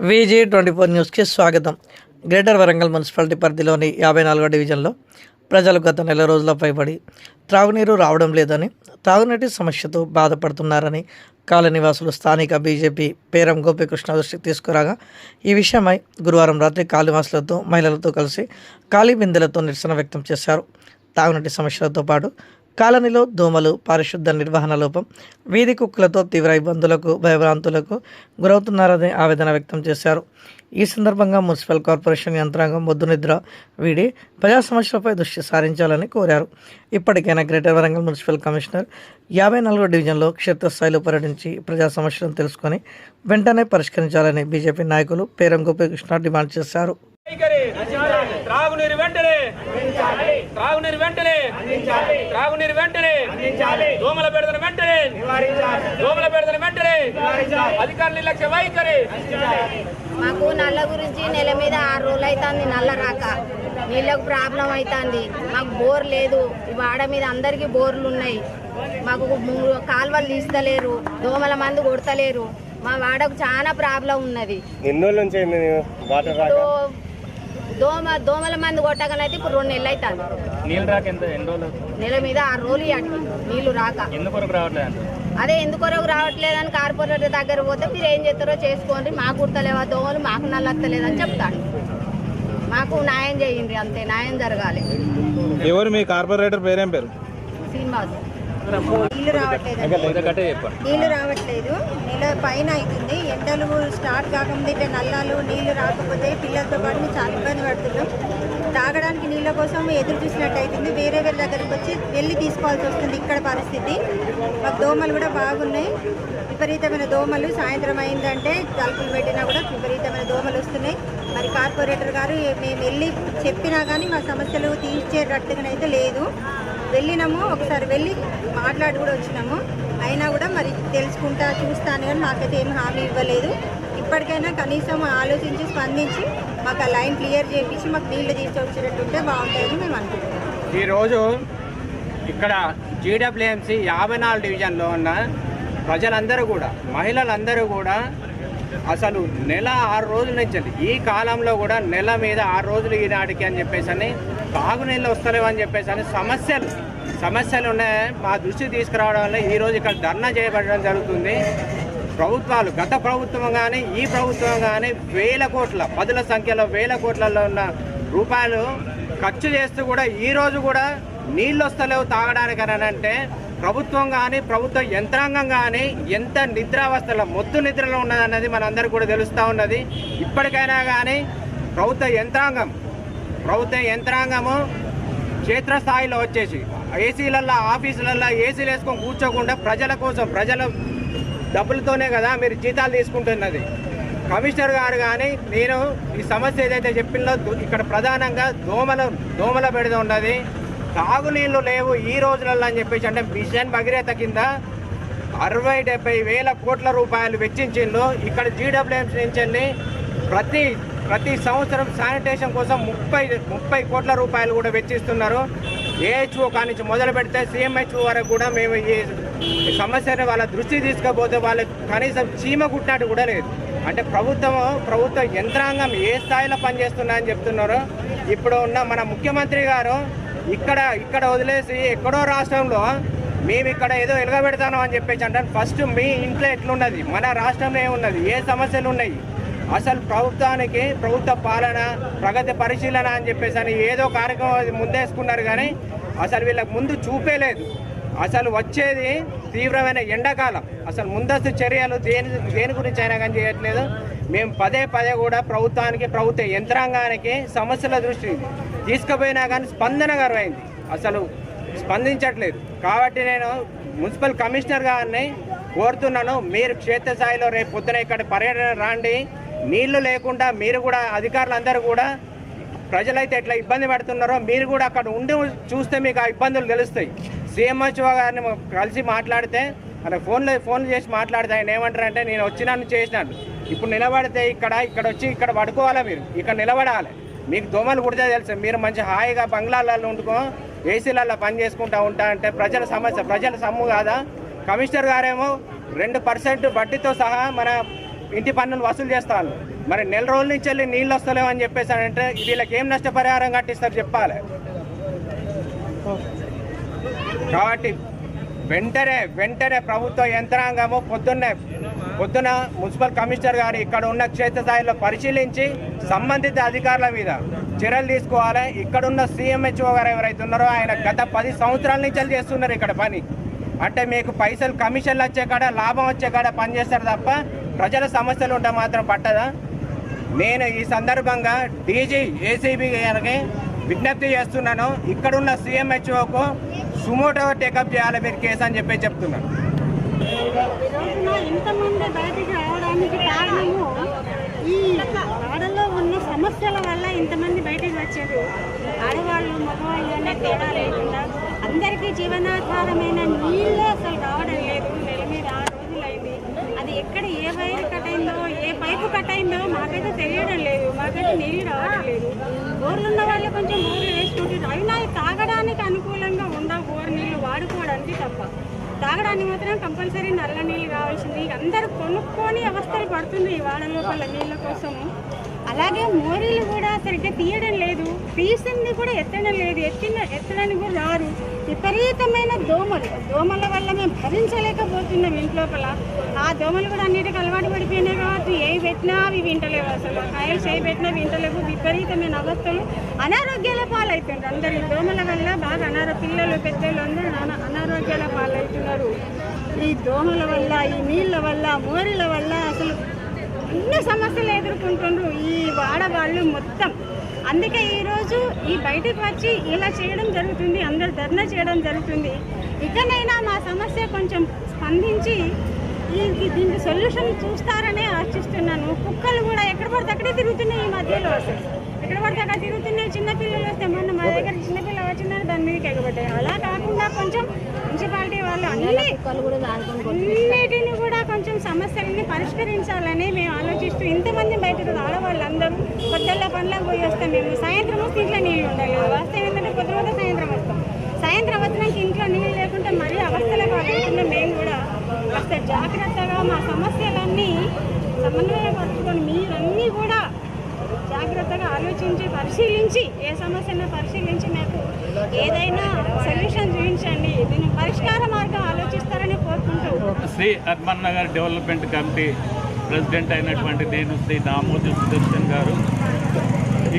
VG24 న్యూస్కి స్వాగతం. Greater Warangal municipality పరిధిలోని 54వ డివిజన్లో ప్రజలు గత నెల రోజుల పైబడి త్రాగునీరు రావడం లేదని, తాగునీటి సమస్యతో బాధపడుతున్నారని కాలనీవాసులు స్థానిక బీజేపీ పేరం గోపీకృష్ణ దృష్టికి తీసుకురాగా, ఈ విషయమై గురువారం రాత్రి కాలనీవాసులతో మహిళలతో కలిసి ఖాళీ బిందెలతో నిరసన వ్యక్తం చేశారు. తాగునీటి సమస్యలతో పాటు కాలనీలో దోమలు, పారిశుద్ధ నిర్వహణ లోపం, వీధి కుక్కలతో తీవ్ర ఇబ్బందులకు, భయభ్రాంతులకు గురవుతున్నారని ఆవేదన వ్యక్తం చేశారు. ఈ సందర్భంగా మున్సిపల్ కార్పొరేషన్ యంత్రాంగం మొద్దునిద్ర వీడి ప్రజా సమస్యలపై దృష్టి సారించాలని కోరారు. ఇప్పటికైనా గ్రేటర్ వరంగల్ మున్సిపల్ కమిషనర్ 54వ డివిజన్లో క్షేత్రస్థాయిలో పర్యటించి ప్రజా సమస్యలను తెలుసుకొని వెంటనే పరిష్కరించాలని బీజేపీ నాయకులు పేరం గోపీకృష్ణ డిమాండ్ చేశారు. త్రాగునీరు వెంటనే దోమల బెడదన వెంటనే అధికారుల నిర్లక్ష్య వైఖరి. మాకు నల్ల గురించి నెల మీద 6 రోజులు అవుతుంది. నల్ల రాక నీళ్ళకు ప్రాబ్లం అవుతుంది. మాకు బోర్ లేదు. ఈ వాడ మీద అందరికీ బోర్లు ఉన్నాయి. మాకు కాలువలు తీస్తలేరు, దోమల మందు కొడతలేరు. మా వాడకు చాలా ప్రాబ్లం ఉన్నది. దోమల మందు కొట్టగానైతే ఇప్పుడు 2 నెలలు అవుతుంది. నెల మీద 6 రోజులు నీళ్లు రాక అదే ఎందుకొరకు రావట్లేదని కార్పొరేటర్ దగ్గర పోతే మీరు ఏం చేస్తారో చేసుకోండి, మాకు కుడతలేవా దోమలు, మాకు నల్లత్తలేదని చెప్తాను. మాకు న్యాయం చేయండి, అంతే న్యాయం జరగాలి. ఎవరు మీ కార్పొరేటర్ పేరేం పేరు? శ్రీనివాస్. నీళ్లు రావట్లేదు. నెల పైన అవుతుంది. ఎండలు స్టార్ట్ కాకముందు ఇట్లా నల్లాలు నీళ్లు రాకపోతే పిల్లలతో పాటు మేము చాలా ఇబ్బంది పడుతున్నాం. తాగడానికి నీళ్ళ కోసం ఎదురు చూసినట్టు అవుతుంది. వేరే దగ్గరికి వచ్చి వెళ్ళి తీసుకోవాల్సి వస్తుంది. ఇక్కడ పరిస్థితి మాకు దోమలు కూడా బాగున్నాయి. విపరీతమైన దోమలు. సాయంత్రం అయిందంటే తలుపులు పెట్టినా కూడా విపరీతమైన దోమలు వస్తున్నాయి. మరి కార్పొరేటర్ గారు మేము వెళ్ళి చెప్పినా కానీ మా సమస్యలు తీర్చేటట్టుగానైతే లేదు. వెళ్ళినాము, ఒకసారి వెళ్ళి మాట్లాడి కూడా వచ్చినాము. అయినా కూడా మరి తెలుసుకుంటా చూస్తాను కానీ మాకైతే ఏం హామీ ఇవ్వలేదు. ఇప్పటికైనా కనీసం ఆలోచించి స్పందించి మాకు ఆ లైన్ క్లియర్ చేయించి మాకు నీళ్లు తీసుకొచ్చినట్టుంటే బాగుంటుందని మేము అనుకుంటున్నాం. ఈరోజు ఇక్కడ GWMC 54 డివిజన్లో ఉన్న ప్రజలందరూ కూడా, మహిళలందరూ కూడా అసలు నెల 6 రోజుల నుంచి ఈ కాలంలో కూడా నెల మీద 6 రోజులు ఈనాటికి అని చెప్పేసి అని తాగునీళ్ళు వస్తలేవని చెప్పేసి అని సమస్యలు ఉన్నాయి. మా దృష్టికి తీసుకురావడం వల్ల ఈరోజు ఇక్కడ ధర్నా చేయబడడం జరుగుతుంది. ప్రభుత్వాలు, గత ప్రభుత్వం కానీ ఈ ప్రభుత్వం కానీ వేల కోట్ల, పదుల సంఖ్యలో వేల కోట్లలో ఉన్న రూపాయలు ఖర్చు చేస్తూ కూడా ఈరోజు కూడా నీళ్ళు వస్తలేవు తాగడానికని అంటే ప్రభుత్వం కానీ ప్రభుత్వ యంత్రాంగం కానీ ఎంత నిద్రావస్థలో, మొద్దు నిద్రలో ఉన్నదన్నది మనందరికీ కూడా తెలుస్తూ ఉన్నది. ఇప్పటికైనా కానీ ప్రభుత్వ యంత్రాంగము క్షేత్రస్థాయిలో వచ్చేసి ఏసీలల్లో, ఆఫీసులల్లో ఏసీలు వేసుకొని కూర్చోకుండా ప్రజల కోసం, ప్రజల డబ్బులతోనే కదా మీరు జీతాలు తీసుకుంటున్నది. కమిషనర్ గారు కానీ నేను ఈ సమస్య ఏదైతే చెప్పినో ఇక్కడ ప్రధానంగా దోమల బెడద ఉన్నది. తాగునీళ్ళు లేవు ఈ రోజులలో అని చెప్పేసి అంటే మిషన్ భగీరథ కింద 60-70 వేల కోట్ల రూపాయలు వెచ్చించిండ్రు. ఇక్కడ GWMC నుంచి ప్రతి సంవత్సరం శానిటేషన్ కోసం 30 కోట్ల రూపాయలు కూడా వెచ్చిస్తున్నారు. AHO కానించి మొదలు పెడితే CMHO వరకు కూడా మేము ఈ సమస్యను వాళ్ళ దృష్టికి తీసుకపోతే వాళ్ళకి కనీసం చీమ కుట్టినట్టు కూడా లేదు. అంటే ప్రభుత్వ యంత్రాంగం ఏ స్థాయిలో పనిచేస్తున్నాయని చెప్తున్నారు. ఇప్పుడు ఉన్న మన ముఖ్యమంత్రి గారు ఇక్కడ వదిలేసి ఎక్కడో రాష్ట్రంలో మేము ఇక్కడ ఏదో ఎలుగబెడతాను అని చెప్పేసి అంటే ఫస్ట్ మీ ఇంట్లో ఎట్లున్నది, మన రాష్ట్రంలో ఏమున్నది, ఏ సమస్యలు ఉన్నాయి, అసలు ప్రభుత్వ పాలన, ప్రగతి పరిశీలన అని చెప్పేసి అని ఏదో కార్యక్రమం ముందేసుకున్నారు కానీ అసలు వీళ్ళకి ముందు చూపేలేదు. అసలు వచ్చేది తీవ్రమైన ఎండాకాలం. అసలు ముందస్తు చర్యలు దేని గురించి అయినా కానీ చేయట్లేదు. మేము పదే కూడా ప్రభుత్వ యంత్రాంగానికి సమస్యల దృష్టి తీసుకుపోయినా కానీ స్పందన కరువైంది. అసలు స్పందించట్లేదు. కాబట్టి నేను మున్సిపల్ కమిషనర్ గారిని కోరుతున్నాను, మీరు క్షేత్రస్థాయిలో రేపు పొద్దున ఇక్కడ పర్యటన రాండి. నీళ్లు లేకుండా మీరు కూడా, అధికారులందరూ కూడా, ప్రజలైతే ఎట్లా ఇబ్బంది పడుతున్నారో మీరు కూడా అక్కడ ఉండి చూస్తే మీకు ఆ ఇబ్బందులు తెలుస్తాయి. CMHO గారిని కలిసి మాట్లాడితే, ఫోన్లు చేసి మాట్లాడితే ఆయన ఏమంటారంటే నేను వచ్చినాను చేసినాను, ఇప్పుడు నిలబడితే ఇక్కడ వచ్చి ఇక్కడ పడుకోవాలా, మీరు ఇక్కడ నిలబడాలి, మీకు దోమలు కుడితే తెలుసు, మీరు మంచి హాయిగా బంగ్లాలలో ఉండుకో ఏసీలలో పని చేసుకుంటూ ఉంటా అంటే ప్రజల సమస్య, ప్రజల సొమ్ము కాదా? కమిషనర్ గారేమో 2% వడ్డీతో సహా మన ఇంటి పన్నులు వసూలు చేస్తాను. మరి నెల రోజుల నుంచి వెళ్ళి నీళ్ళు వస్తలేవని చెప్పేసానంటే వీళ్ళకి ఏం నష్టపరిహారం కట్టిస్తారు చెప్పాలి. కాబట్టి వెంటనే ప్రభుత్వ యంత్రాంగము పొద్దున మున్సిపల్ కమిషనర్ గారు ఇక్కడ ఉన్న క్షేత్రస్థాయిలో పరిశీలించి సంబంధిత అధికారుల మీద చర్యలు తీసుకోవాలి. ఇక్కడున్న CMHO గారు ఎవరైతే ఉన్నారో ఆయన గత 10 సంవత్సరాల నుంచి చేస్తున్నారు ఇక్కడ పని. అంటే మీకు పైసలు కమిషన్లు వచ్చే కాడ లాభం వచ్చే కాడ పనిచేస్తారు తప్ప ప్రజల సమస్యలు ఉంటే మాత్రం పట్టదా. నేను ఈ సందర్భంగా డీజీ ACB గారికి విజ్ఞప్తి చేస్తున్నాను, ఇక్కడున్న CMHOకు సుమోటో టేకప్ చేయాలి మీరు కేసు అని చెప్తున్నాను. ఇంతమంది బయటికి రావడానికి కారణము ఈ వాడలో ఉన్న సమస్యల వల్ల ఇంతమంది బయటికి వచ్చారు. ఆడవాళ్ళు మగవాళ్ళు అనే తేడా లేకుండా అందరికీ జీవనాధారమైన నీళ్ళే అసలు రావడం లేదు. నెల మీద 6 రోజులైంది. అది ఎక్కడ ఏ వైర్ కట్ అయిందో ఏ పైపు కట్ అయిందో మాకైతే తెలియడం లేదు. మాకైతే నీళ్ళు రావడం లేదు. బోర్లు ఉన్న వాళ్ళు కొంచెం బోర్లు వేసుకుంటున్నారు. అయినా తాగడానికి అనుకూలంగా ఉండవు బోర్ నీళ్ళు వాడుకోవడానికి తప్ప. తాగడానికి మాత్రం కంపల్సరీ నల్ల నీళ్ళు కావాల్సింది. అందరూ కొనుక్కొని అవస్థలు పడుతుంది ఈ వాడ లోపల నీళ్ళ కోసము. అలాగే మోరీలు కూడా సరిగ్గా తీయడం లేదు. తీసింది కూడా ఎత్తడం లేదు. ఎత్తడానికి కూడా రారు. విపరీతమైన దోమల వల్ల మేము భరించలేకపోతున్నాం ఇంట్లోపల. ఆ దోమలు కూడా అన్నిటికీ అలవాటు పడిపోయినాయి కాబట్టి ఏవి పెట్టినా అవి వింటలేవు. అసలు కాయలు చేయి పెట్టినా వింటలేవు. విపరీతమైన అవస్థలు, అనారోగ్యాల పాలవుతున్నారు అందరు. ఈ దోమల వల్ల బాగా పిల్లలు పెద్దలు అందరూ అనారోగ్యాల పాలవుతున్నారు. ఈ దోమల వల్ల, ఈ నీళ్ళ వల్ల, మోరీల వల్ల అసలు ఎన్నో సమస్యలు ఎదుర్కొంటున్నారు ఈ వాడవాళ్ళు మొత్తం. అందుకే ఈరోజు ఈ బయటకు వచ్చి ఇలా చేయడం జరుగుతుంది. అందరు ధర్నా చేయడం జరుగుతుంది. ఇకనైనా మా సమస్య కొంచెం స్పందించి దీనికి సొల్యూషన్ చూస్తారనే ఆశిస్తున్నాను. కుక్కలు కూడా ఎక్కడ పడితే అక్కడే తిరుగుతున్నాయి ఈ మధ్యలో. అసలు ఎక్కడ పడితే అక్కడ తిరుగుతున్నాయి. చిన్నపిల్లలు వస్తే మొన్న మా దగ్గర చిన్నపిల్ల వచ్చిందని దాని మీదకి ఎగబడ్డాయి. అలా కాకుండా కొంచెం మున్సిపాలిటీ వాళ్ళు అన్నిటిని కూడా కొంచెం సమస్యలని పరిష్కరించాలని మేము ఆలోచిస్తూ ఇంతమంది బయటకు ఆడవాళ్ళందరూ పొద్దున్న పనులకు పోయి వస్తాం. మేము సాయంత్రం వస్తే ఇంట్లో నీళ్ళు ఉండాలి. వస్తాం ఏంటంటే పొద్దున సాయంత్రం వస్తాం. సాయంత్రం వచ్చినాక ఇంట్లో నీళ్ళు లేకుంటే మరీ అవస్థలకు అవుతుంటే మేము కూడా కాస్త జాగ్రత్తగా మా సమస్యలన్నీ సమన్వయపరచుకొని మీరన్నీ కూడా జాగ్రత్తగా ఆలోచించి పరిశీలించి ఏ సమస్యను పరిశీలించి నాకు ఏదైనా సొల్యూషన్ చూపించండి. దీని పరిష్కార మార్గం ఆలోచిస్తారని కోరుకుంటూ Shri Hanuman Nagar development committee president అయినటువంటి నేను శ్రీ దామోదర్ సుదర్శన్ గారు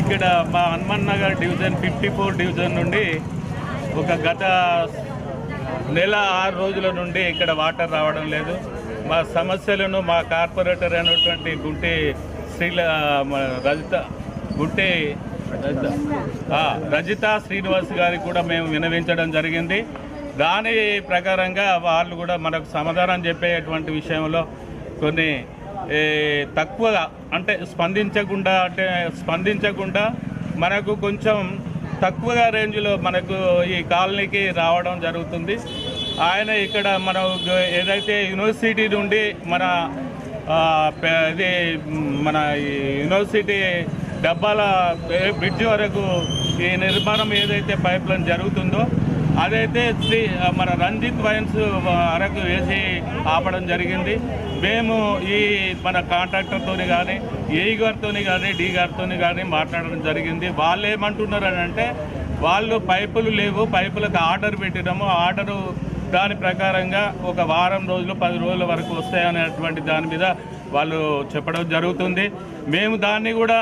ఇక్కడ మా హనుమాన్ నగర్ డివిజన్ 54 డివిజన్ నుండి గత నెల 6 రోజుల నుండి ఇక్కడ వాటర్ రావడం లేదు. మా సమస్యలను మా కార్పొరేటర్ అయినటువంటి రజిత శ్రీనివాస్ గారికి కూడా మేము వినవించడం జరిగింది. దాని ప్రకారంగా వాళ్ళు కూడా మనకు సమాధానం చెప్పేటువంటి విషయంలో కొన్ని తక్కువగా అంటే స్పందించకుండా మనకు కొంచెం తక్కువగా రేంజ్లో మనకు ఈ కాలనీకి రావడం జరుగుతుంది. ఆయన ఇక్కడ మనం ఏదైతే యూనివర్సిటీ నుండి మన యూనివర్సిటీ డబ్బాల బ్రిడ్జ్ వరకు ఈ నిర్మాణం ఏదైతే పైప్ లైన్ జరుగుతుందో అదైతే మన రంజిత్ వైన్స్ వరకు వేసి ఆపడం జరిగింది. మేము ఈ మన కాంట్రాక్టర్తో కానీ ఏఈ గారితో కానీ డి గారితో కానీ మాట్లాడడం జరిగింది. వాళ్ళు ఏమంటున్నారు అని అంటే వాళ్ళు పైపులు లేవు, పైపులకు ఆర్డర్ పెట్టినాము, ఆర్డరు దాని ప్రకారంగా 1 వారం రోజులు 10 రోజుల వరకు వస్తాయనేటువంటి దాని మీద వాళ్ళు చెప్పడం జరుగుతుంది. మేము దాన్ని కూడా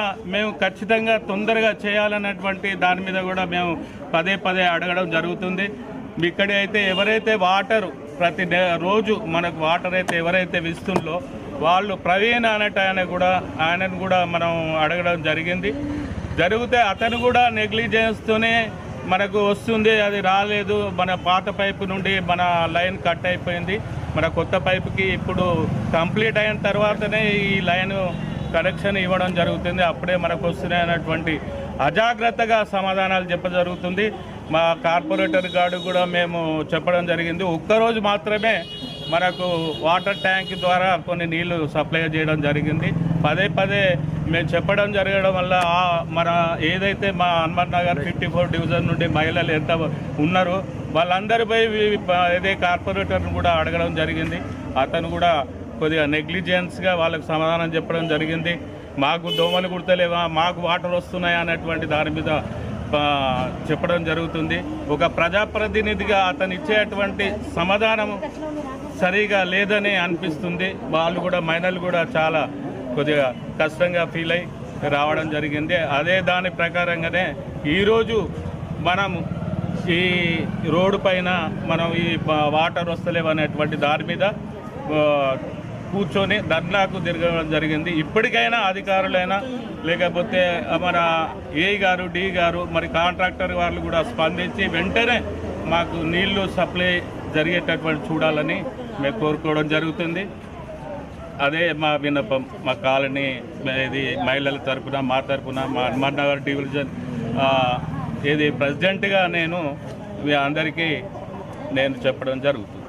ఖచ్చితంగా తొందరగా చేయాలన్నటువంటి దాని మీద కూడా మేము పదే అడగడం జరుగుతుంది. ఇక్కడ అయితే ఎవరైతే వాటరు ప్రతి రోజు మనకు వాటర్ అయితే ఎవరైతే ఇస్తుందో వాళ్ళు ప్రవీణ్ అనేట ఆయనను కూడా మనం అడగడం జరిగితే అతను కూడా నెగ్లిజెన్స్తోనే మనకు వస్తుంది, అది రాలేదు, మన పాత పైపు నుండి మన లైన్ కట్ అయిపోయింది, మన కొత్త పైపుకి ఇప్పుడు కంప్లీట్ అయిన తర్వాతనే ఈ లైన్ కనెక్షన్ ఇవ్వడం జరుగుతుంది, అప్పుడే మనకు వస్తున్నాయి అన్నటువంటి అజాగ్రత్తగా సమాధానాలు జరుగుతుంది. మా కార్పొరేటర్ గారు కూడా మేము చెప్పడం జరిగింది. ఒక్కరోజు మాత్రమే మనకు వాటర్ ట్యాంక్ ద్వారా కొన్ని నీళ్లు సప్లై చేయడం జరిగింది. పదే మేము చెప్పడం జరగడం వల్ల మన ఏదైతే మా హనుమాన్ నగర్ 54 డివిజన్ నుండి మహిళలు ఎంత ఉన్నారో వాళ్ళందరిపై ఇదే కార్పొరేటర్ను కూడా అడగడం జరిగింది. అతను కూడా కొద్దిగా నెగ్లిజెన్స్గా వాళ్ళకు సమాధానం చెప్పడం జరిగింది. మాకు దోమలు కుడతలేవా, మాకు వాటర్ వస్తున్నాయా అనేటువంటి దాని మీద చెప్పడం జరుగుతుంది. ఒక ప్రజాప్రతినిధిగా అతను ఇచ్చేటువంటి సమాధానం సరిగా లేదని అనిపిస్తుంది. వాళ్ళు కూడా మైనర్లు కూడా చాలా కొద్దిగా కష్టంగా ఫీల్ అయి రావడం జరిగింది. అదే దాని ప్రకారంగానే ఈరోజు మనం ఈ రోడ్డు పైన మనం ఈ వాటర్ వస్తలేవు అనేటువంటి దాని మీద కూర్చొని ధర్నాకు తిరగడం జరిగింది. ఇప్పటికైనా అధికారులైనా లేకపోతే మన ఏ గారు డి గారు మరి కాంట్రాక్టర్ వాళ్ళు కూడా స్పందించి వెంటనే మాకు నీళ్లు సప్లై జరిగేటటువంటి చూడాలని మేము కోరుకోవడం జరుగుతుంది. అదే మా విన్నపం. మా కాలనీ ఇది మహిళల తరపున మా తరపున మా హనుమాన్నగర్ డివిజన్ ప్రెసిడెంట్గా నేను మీ అందరికీ చెప్పడం జరుగుతుంది.